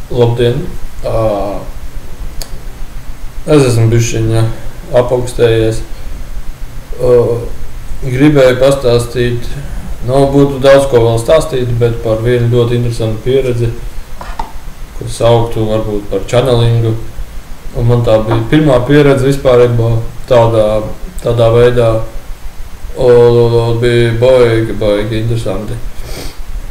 Labdien! Es esmu bišķiņa apaugstējies. Gribēju pastāstīt, būtu daudz ko vēl stāstīt, bet par vienu ļoti interesantu pieredzi, ko sauktu varbūt par channelingu. Un man tā bija pirmā pieredze vispārībā tādā veidā. Un bija baigi interesanti.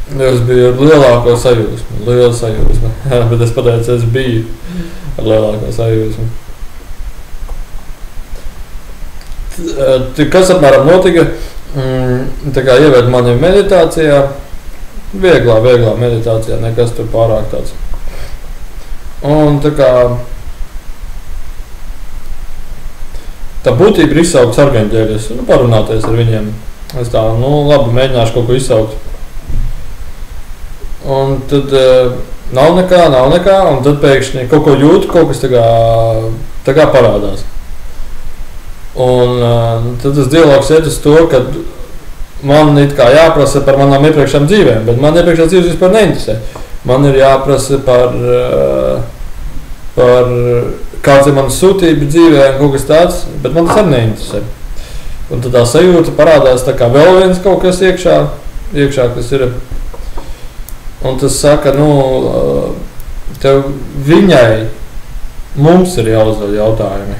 Es biju ar lielāko sajūsmu, liela sajūsma, bet es pateicu, es biju ar lielāko sajūsmu. Kas apmēram notika? Tā kā ieved mani meditācijā, vieglā meditācijā, nekas tur pārāk tāds. Un tā kā tā būtība ir izsaukt sargaņģēļus, parunāties ar viņiem. Es tā, labi, mēģināšu kaut ko izsaukt. Un tad nav nekā, un tad pēkšņi kaut ko jūtu, kaut kas tā kā parādās. Un tad tas dialogs iet uz to, ka man it kā jāprasa par manām iepriekšējām dzīvēm, bet man iepriekšējās dzīves vispār neinteresē. Man ir jāprasa par kāds ir manas sūtība dzīvē un kaut kas tāds, bet man tas arī neinteresē. Un tad tā sajūta parādās tā kā vēl viens kaut kas iekšā kas ir. Un tas saka, tev viņai, mums ir jāuzdod jautājumi.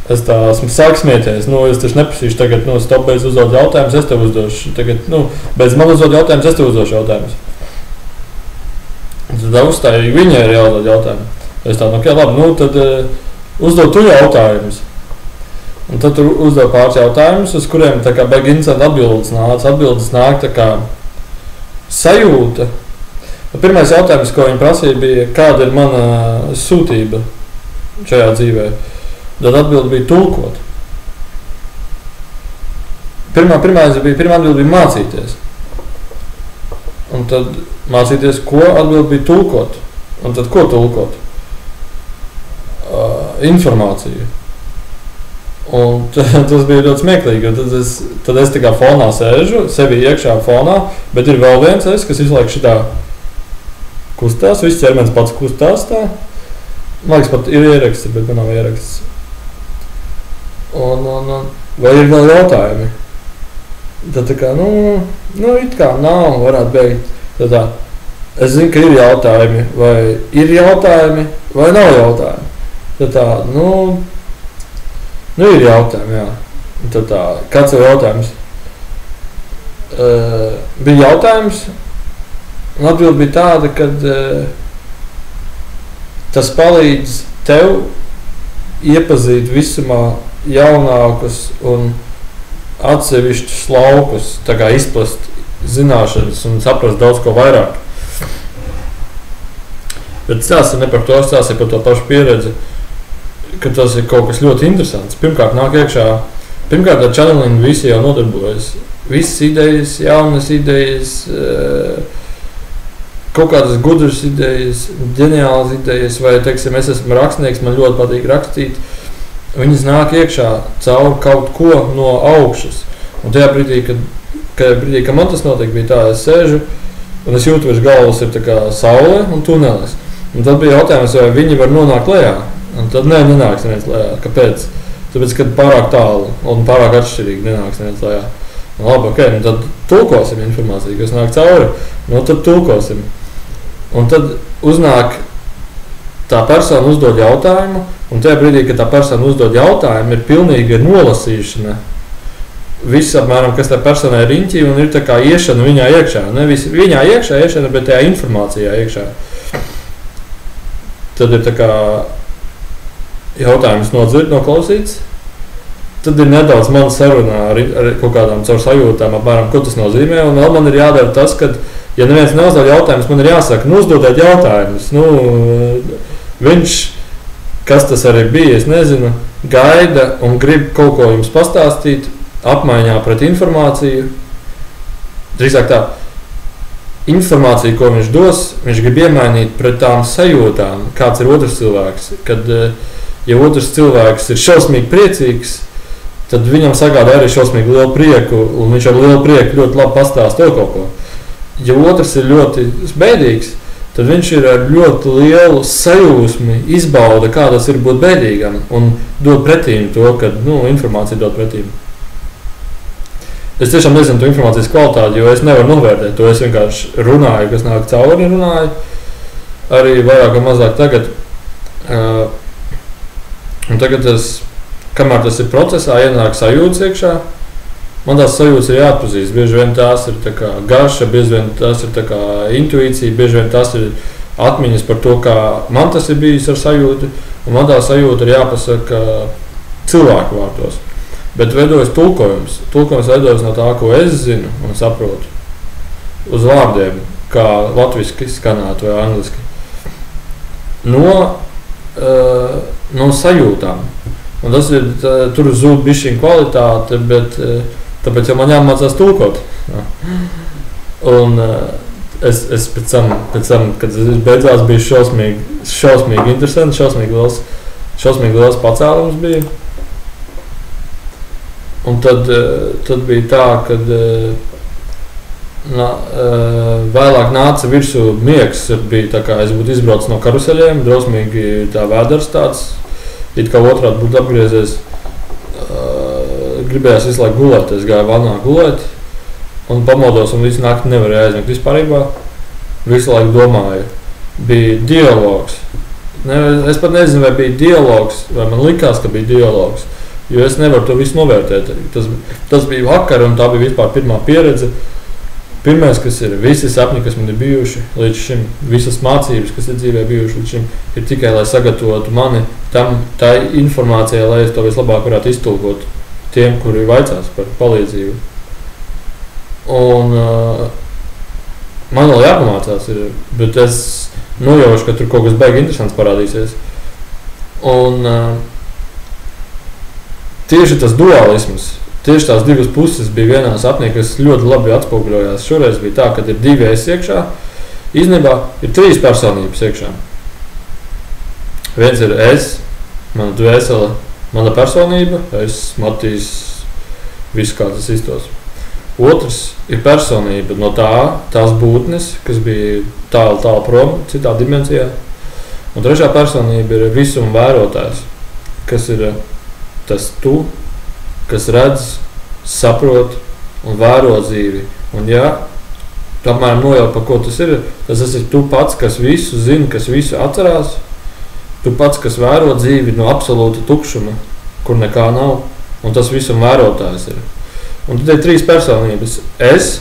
Es tā esmu sāk smieties, es taču neprasīšu tagad, stop, beidz uzdod jautājumus, es tev uzdošu. Tagad, beidz man uzdod jautājumus, es tev uzdošu jautājumus. Un tad uzstāju, viņai ir jāuzdod jautājumi. Es tā, labi, tad uzdod tu jautājumus. Un tad tur uzdod pāris jautājumus, uz kuriem tā kā baigi interesanti atbildes nāk tā kā sajūta. Pirmais jautājums, ko viņi prasīja, bija, kāda ir mana sūtība šajā dzīvē. Tad atbilde bija tulkot. Pirmā atbilde bija mācīties. Un tad mācīties, ko atbilde bija tulkot. Un tad ko tulkot? Informāciju. Un tas bija ļoti smieklīgi, jo tad es tā kā fonā sēžu, sevi iekšā fonā, bet ir vēl viens kas visu laiku šitā kustās, viss ķermenis pats kustās tā. Man liekas, pat ir ieraksts, bet man nav ieraksts. Un vai ir vēl jautājumi? Tad tā kā, it kā nav, varētu beigt. Tad tā, es zinu, ka ir jautājumi, vai nav jautājumi. Tad tā, ir jautājumi, jā. Tad tā, kāds ir jautājums? Bija jautājums, un atbilde bija tāda, kad tas palīdz tev iepazīt visumā jaunākus un atsevišķus laukus, tā kā izplast zināšanas un saprast daudz ko vairāk. Bet stāsts ir ne par to, stāsts ir par to pašu pieredzi, ka tas ir kaut kas ļoti interesants. Pirmkārt, nāk iekšā, ar channelingu visi jau nodarbojas. Visas idejas, jaunas idejas, kaut kādas gudras idejas, ģeniālas idejas, vai, teiksim, es esmu rakstnieks, man ļoti patīk rakstīt. Viņas nāk iekšā caur kaut ko no augšas. Un tajā brīdī, kad man tas notiek, bija tā, es sēžu, un es jūtu virs galvas ir tā kā saule un tunelis. Un tad bija jautājums, vai viņi var nonākt lejā. Un tad nenāks neviens lejā. Kāpēc? Tāpēc, kad pārāk tālu un pārāk atšķirīgi nenāks neviens lejā. Labi, tad tulkosim informāciju, kas nāk cauri. Tad tulkosim. Un tad uznāk tā persona uzdod jautājumu, un tajā brīdī, kad tā persona uzdod jautājumu, ir pilnīga nolasīšana. Viss apmēram, kas tā personai ir riņķī, un ir tā kā iešana viņā iekšā. Nevis viņā iekšā iešana, bet tajā informācijā iekšā. Tad ir tā kā jautājums noklausīts. Tad ir nedaudz man sarunā ar kaut kādām caur sajūtām, apmēram, ko tas nozīmē. Un vēl man ir jādara tas, ka, ja neviens neuzdod jautājumus, man ir jāsaka, uzdodiet jautājumus. Viņš, kas tas arī bija, es nezinu, gaida un grib kaut ko jums pastāstīt, apmaiņā pret informāciju. Drīzāk tā, informāciju, ko viņš dos, viņš grib iemainīt pret tām sajūtām, kāds ir otrs cilvēks. Kad, ja otrs cilvēks ir šausmīgi priecīgs, tad viņam sagādā arī šausmīgi lielu prieku, un viņš ar lielu prieku ļoti labi pastāst to kaut ko. Ja otrs ir ļoti bēdīgs, tad viņš ir ar ļoti lielu sajūsmi izbauda, kā tas ir būt bēdīgam, un dod pretīm to, ka informācija dod pretīm. Es tiešām nezinu to informācijas kvalitāti, jo es nevaru novērtēt to. Es vienkārši runāju, kas nāk cauri, runāju. Arī vairāk vai mazāk tagad. Un tagad kamēr tas ir procesā, ienāk sajūtas iekšā. Man tās sajūtas ir jāatpazīst. Bieži vien tās ir tā kā garša, bieži vien tās ir tā kā intuīcija, bieži vien tās ir atmiņas par to, kā man tas ir bijis ar sajūtu. Un man tā sajūta ir jāpasaka cilvēku vārdos. Bet veidojas tulkojums. Tulkojums veidojas no tā, ko es zinu un saprotu. Uz vārdiem, kā latviski skanētu vai angliski. No sajūtām. Un tas ir, tur zūd bišķiņ kvalitāte, bet tāpēc jau man jāmācās tulkot. Un es pēc tam, kad es beidzās, bija šausmīgi interesanti, šausmīgi liels pacēlums bija. Un tad bija tā, kad vēlāk nāca virsū miegs, bija tā kā es būtu izbraucis no karuseļiem, drausmīgi tā vēders tāds, it kā otrādi būtu apgriezies, gribējās visu laiku gulēt, es gāju vannā gulēt, un pamodos un visu nakti nevarēju aizmigt vispārībā, visu laiku domāju, bija dialogs, es pat nezinu, vai bija dialogs, vai man likās, ka bija dialogs, jo es nevaru to visu novērtēt. Tas bija vakar, un tā bija vispār pirmā pieredze. Pirmais, kas ir visi sapņi, kas man ir bijuši līdz šim, visas mācības, kas ir dzīvē bijuši līdz šim, ir tikai, lai sagatavotu mani tā informācijai, lai es to vislabāk varētu iztulkot tiem, kuri vaicās par palīdzību. Un man vēl jāpamācās ir, bet es nojaušu, ka tur kaut kas baigi interesants parādīsies. Un tieši tas dualisms, tieši tās divas puses bija vienā sapnī, kas ļoti labi atspoguļojās. Šoreiz bija tā, ka ir 2 es iekšā. Īstenībā ir 3 personības iekšā. Viens ir es, mana dvēsele, mana personība, es, Matīs, visu kā tas iztos. Otrs ir personība no tās būtnes, kas bija tālu prom, citā dimensijā. Un trešā personība ir visuma vērotājs, kas ir tas tu, kas redz, saprot un vēro dzīvi. Un apmēram nojaut, par ko tas ir, tas ir tu pats, kas visu zina, kas visu atcerās, tu pats, kas vēro dzīvi no absolūta tukšuma, kur nekā nav, un tas visuma vērotājs ir. Un tad ir 3 personības. Es,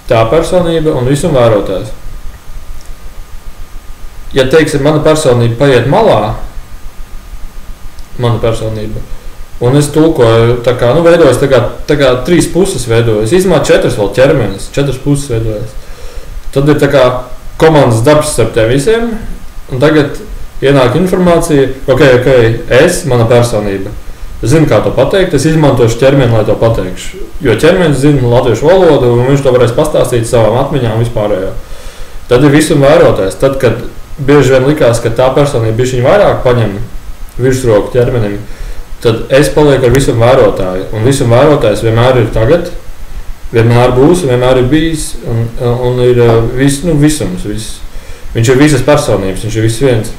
tā personība un visuma vērotājs. Ja, teiksim, mana personība paiet malā, mana personība, un es tulkoju, tā kā, veidojas tā kā 3 puses veidojas. Īstumā 4 vēl ķermenis, 4 puses veidojas. Tad ir tā kā komandas darbs starp tiem visiem, un tagad ienāk informācija, ok, es, mana personība. Es zinu, kā to pateikt, es izmantošu ķermeni, lai to pateikšu. Jo ķermenis zina latviešu valodu, un viņš to varēs pastāstīt savām atmiņām vispārējo. Tad ir visuma vērotājs. Tad, kad bieži vien likās, ka tā personība bišķiņ vairāk paņem virsroku ķermenim, tad es palieku ar visam vērotāju. Un visam vērotājs vienmēr ir tagad, vienmēr būs, vienmēr ir bijis, un ir visums. Viņš ir visas personības, viņš ir viss viens.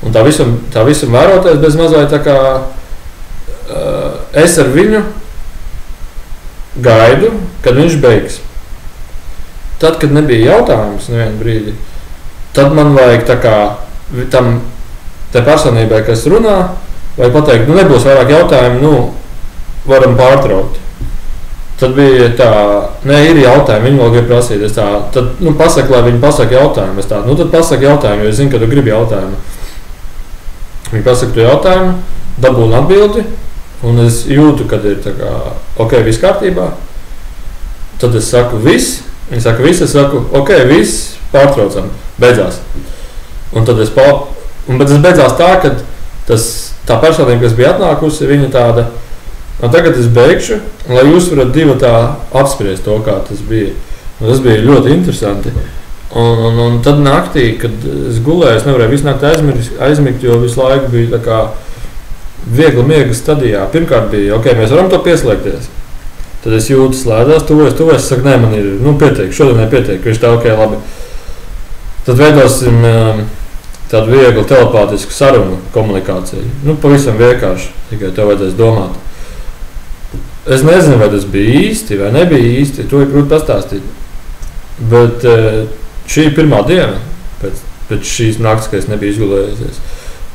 Un tā visam vērotājs bez mazai tā kā es ar viņu gaidu, kad viņš beigs. Tad, kad nebija jautājums nevienu brīdi, tad man vajag tā kā tā personībai, kas runā, vai pateikt, nebūs vairāk jautājumu, varam pārtraukt. Tad bija tā, ir jautājumi, viņi vēl grib prasīt. Es tā, tad, pasaka, lai viņi pasaka jautājumu. Es tā, tad pasaka jautājumu, jo es zinu, ka tu gribi jautājumu. Viņi pasaka tu jautājumu, dabūnu atbildi, un es jūtu, kad ir tā kā, ok, viss kārtībā. Tad es saku viss, viņi saka viss, es saku, ok, viss, pārtraucam, beidzās. Un tad bet tas beidzās tā, ka tā personība, kas bija atnākusi, viņa tāda, un tagad es beigšu, lai jūs varat 2 tā apspriest to, kā tas bija. Un tas bija ļoti interesanti. Un tad naktī, kad es gulēju, es nevarēju visu nakti aizmigt, jo visu laiku bija tā kā viegla miega stadijā. Pirmkārt bija, ok, mēs varam to pieslēgties. Tad es jūtu slēdās, tuvojas, saku, nē, man ir, pietiek, šodien nepietiek, viņš tā, ok, labi. tad veidosim tādu vieglu telepātisku sarunu komunikāciju. Nu, pavisam vienkārši, tikai tev vajadzēs domāt. Es nezinu, vai tas bija īsti vai nebija īsti, to ir grūti pastāstīt. Bet šī ir pirmā diena pēc šīs nakts, ka es nebiju izgulējusies.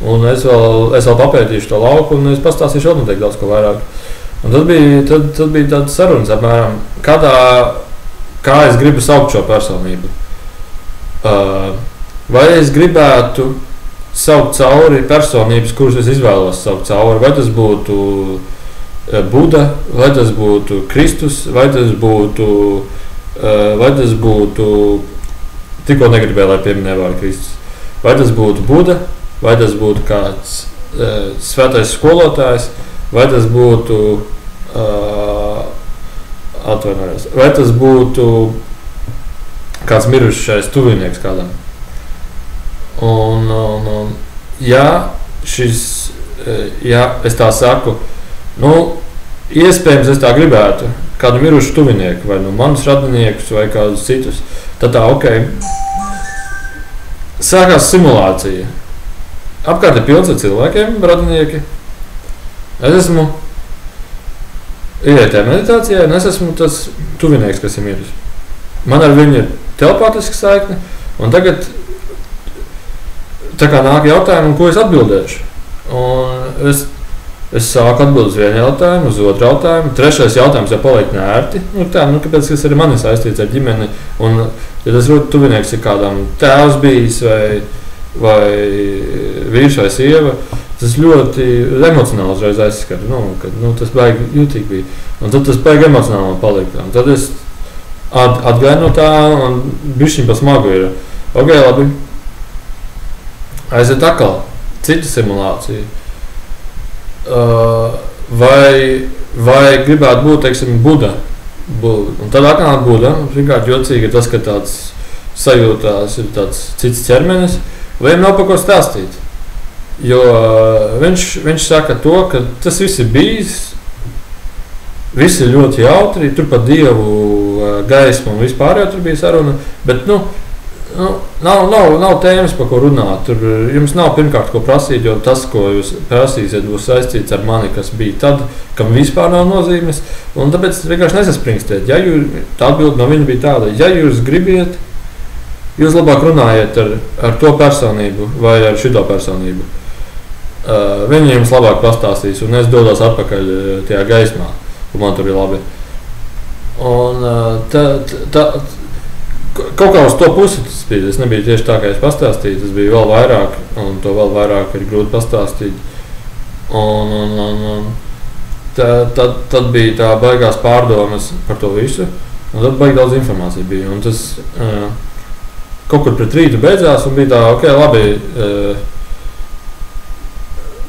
Un es vēl papētīšu to lauku un es pastāstīšu vēl noteikti daudz ko vairāk. Un tad bija tāds sarunas apmēram, kā es gribu saukt šo personību. Vai es gribētu saukt cauri personības, kuras es izvēlos saukt cauri, vai tas būtu Buda, vai tas būtu Kristus, vai tas būtu tikko negribēju, lai pieminēju vārdu Kristus, vai tas būtu Buda, vai tas būtu kāds svētais skolotājs, vai tas būtu atvainojos, vai tas būtu kāds mirušais tuvinieks kādam. Un ja es tā saku, nu, iespējams es tā gribētu kādu mirušu tuvinieku, vai nu manus radiniekus, vai kādus citus, tad tā, sākās simulācija. Apkārt ir pilns ar cilvēkiem, radinieki. Es esmu ietē meditācijā, un es esmu tas tuvinieks, kas ir miris. Man ar viņu ir telepātiska saikne, un tagad tā kā nāk jautājumi, ko es atbildēšu. Un es sāku atbildēt uz vienu jautājumu, uz otru jautājumu. Trešais jautājums jau paliek neērti. Kāpēc tas arī man ir saistīts ar ģimeni? Un, ja tas tuvinieks ir kādam tēvs bijis vai vīrs vai sieva, tas ļoti emocionāli uzreiz aizskar. Tas baigi jūtīgi bija. Un tad tas baigi emocionāli man palika. Un tad es atgāju no tā un bišķiņ pa smagu ir. Labi. Aiziet atkal citu simulāciju. Vai gribētu būt, teiksim, Buda. Un tad atkal Buda. Vienkārši jocīgi ir tas, ka tāds sajūtās ir tāds cits ķermenis. Vai viņam nav par ko stāstīt. Jo viņš saka to, ka tas viss ir bijis. Viss ir ļoti jautri. Tur par Dievu gaismu un vispār jau tur bija saruna. Bet, nav tēmas, par ko runāt. Tur jums nav pirmkārt ko prasīt, jo tas, ko jūs prasīsiet, būs saistīts ar mani, kas bija tad, kam vispār nav nozīmes. Un tāpēc vienkārši nesaspringstiet. Ja tā atbilde no viņa bija tāda, ja jūs gribiet, jūs labāk runājiet ar to personību vai ar šito personību. Viņi jums labāk pastāstīs, un es dodos atpakaļ tajā gaismā, un man tur ir labi. Un kaut kā uz to pusi tas bija. Tas nebija tieši tā, kā es pastāstīju. Tas bija vēl vairāk, un to vēl vairāk ir grūti pastāstīt. Un tad bija tā baigās pārdomas par to visu, un tad baigi daudz informācija bija. Un tas kaut kur pret rītu beidzās, un bija tā, labi,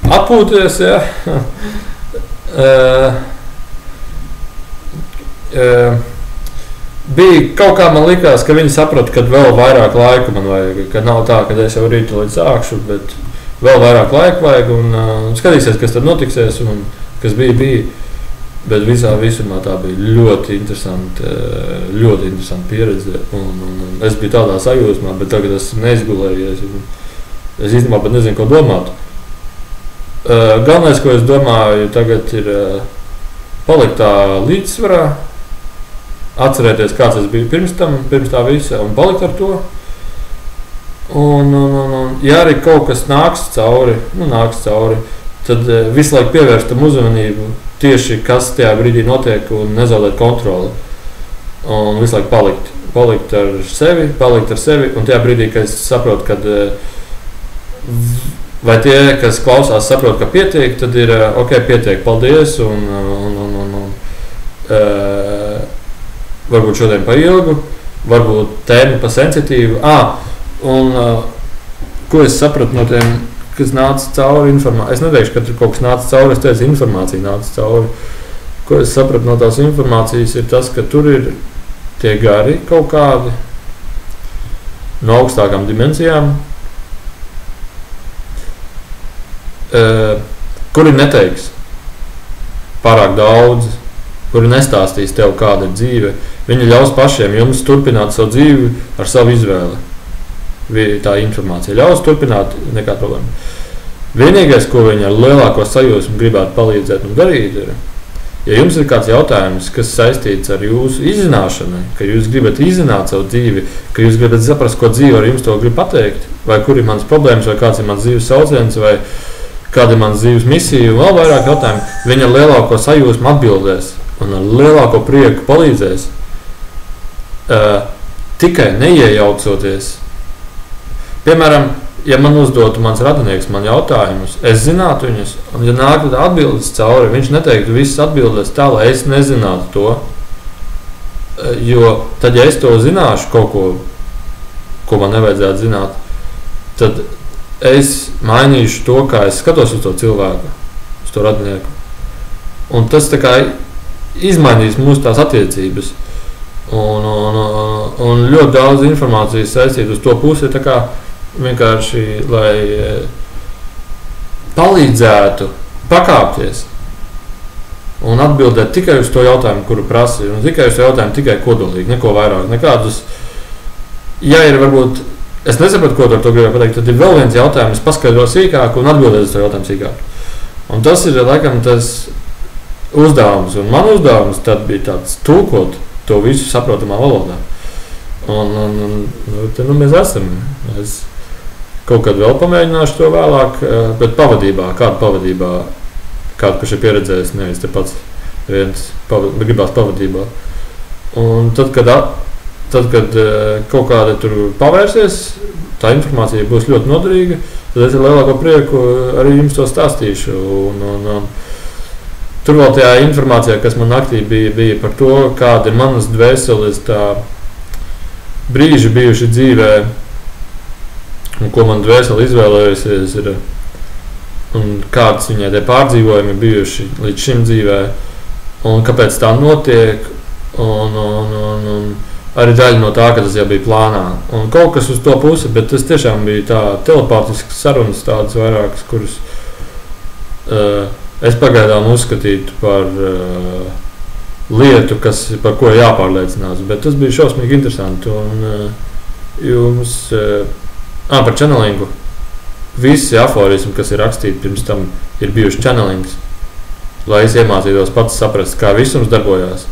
atpūties, ja. Bija kaut kā man likās, ka viņi saprata, ka vēl vairāk laiku man vajag, ka nav tā, ka es jau rītu līdz sākšu, bet vēl vairāk laiku vajag un skatīsies, kas tad notiksies un kas bija. Bet visā visumā tā bija ļoti interesanta pieredze un es biju tādā sajūsmā, bet tagad esmu neizgulējies un es īstenībā pat nezinu, ko domāt. Galvenais, ko es domāju, tagad ir palikt tā līdzsvarā, atcerēties, kāds es biju pirms tā visa un palikt ar to. Un ja arī kaut kas nāks cauri, tad visu laiku pievērst tam uzmanību tieši, kas tajā brīdī notiek un nezaudēt kontroli. Un visu laiku palikt ar sevi un tajā brīdī, kad es saprotu, kad vai tie, kas klausās, saprot, ka pietiek, tad ir pietiek, paldies un varbūt šodien pa ilgu, varbūt tēma pa sensitīvu. Ko es sapratu no tiem, kas nāca cauri informācija? Es neteikšu, ka tur kaut kas nāca cauri, es teicu, informācija nāca cauri. Ko es sapratu no tās informācijas ir tas, ka tur ir tie gari kaut kādi no augstākām dimensijām, kuri neteiks pārāk daudz, kuri nestāstīs tev, kāda ir dzīve. Viņi ļaus pašiem jums turpināt savu dzīvi ar savu izvēli. tā informācija ļaus turpināt, nekā problēma. Vienīgais, ko viņi ar lielāko sajūsmu gribētu palīdzēt un darīt, ir, ja jums ir kāds jautājums, kas saistīts ar jūsu izzināšanu, ka jūs gribat izzināt savu dzīvi, ka jūs gribat saprast, ko dzīve ar jums to grib pateikt, vai kur ir manas problēmas, vai kāds ir mans dzīves sauciens, vai kāda ir manas dzīves misija, un vēl vairāk jautājumu, viņi ar lielāko sajūsmu atbildēs un ar lielāko prieku palīdzēs. Tikai neiejaucoties. Piemēram, ja man uzdotu mans radinieks man jautājumus, es zinātu viņus, un ja nāktu atbildes cauri, viņš neteiktu visas atbildes tā, lai es nezinātu to. Jo tad, ja es to zināšu kaut ko man nevajadzētu zināt, tad es mainīšu to, kā es skatos uz to cilvēku, uz to radinieku. Un tas tā kā izmainīs mūsu tās attiecības. Un ļoti daudz informācijas saistīt uz to pusi, tā kā vienkārši, lai palīdzētu pakāpties un atbildēt tikai uz to jautājumu, kuru prasa, un tikai uz to jautājumu tikai kodolīgi, neko vairāk, nekādus, ja ir varbūt, es nesapratu, ko ar to gribēju pateikt, tad ir vēl viens jautājums, paskaidro sīkāk un atbildēt uz to jautājumu sīkāk. Un tas ir, laikam, tas uzdevums, un man uzdevums tad bija tāds tulkot to visu saprotamā valodā. Te mēs esam. Es kaut kad vēl pamēģināšu to vēlāk, bet pavadībā, kādu, kurš ir pieredzējis, nevis te pats viens gribās pavadībā. Un tad, kad kaut kāda tur pavērsies, tā informācija būs ļoti noderīga, tad es ar lielāko prieku arī jums to stāstīšu. Tur vēl tajā informācijā, kas man naktī bija par to, kāda ir manas dvēseles tā brīži bijuši dzīvē, un ko man dvēsele izvēlējusies ir, un kāds viņai tie pārdzīvojumi bijuši līdz šim dzīvē, un kāpēc tā notiek, un arī daļa no tā, ka tas jau bija plānā. Un kaut kas uz to pusi, bet tas tiešām bija tā telepātisks sarunas tādas vairākas, kuras es pagaidām uzskatītu par lietu, par ko jāpārliecinās, bet tas bija šausmīgi interesanti. Un jums par channelingu. Visi aforismi, kas ir rakstīti pirms tam, ir bijuši channelings, lai es iemācītos pats saprast, kā visums darbojās.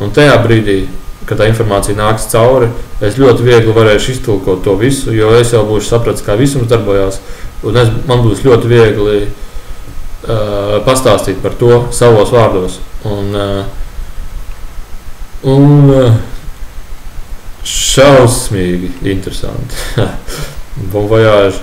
Un tajā brīdī, kad tā informācija nāks cauri, es ļoti viegli varēšu iztulkot to visu, jo es jau būšu sapratis, kā visums darbojās, un man būs ļoti viegli pastāstīt par to savos vārdos. Un šausmīgi interesanti. Bon voyage!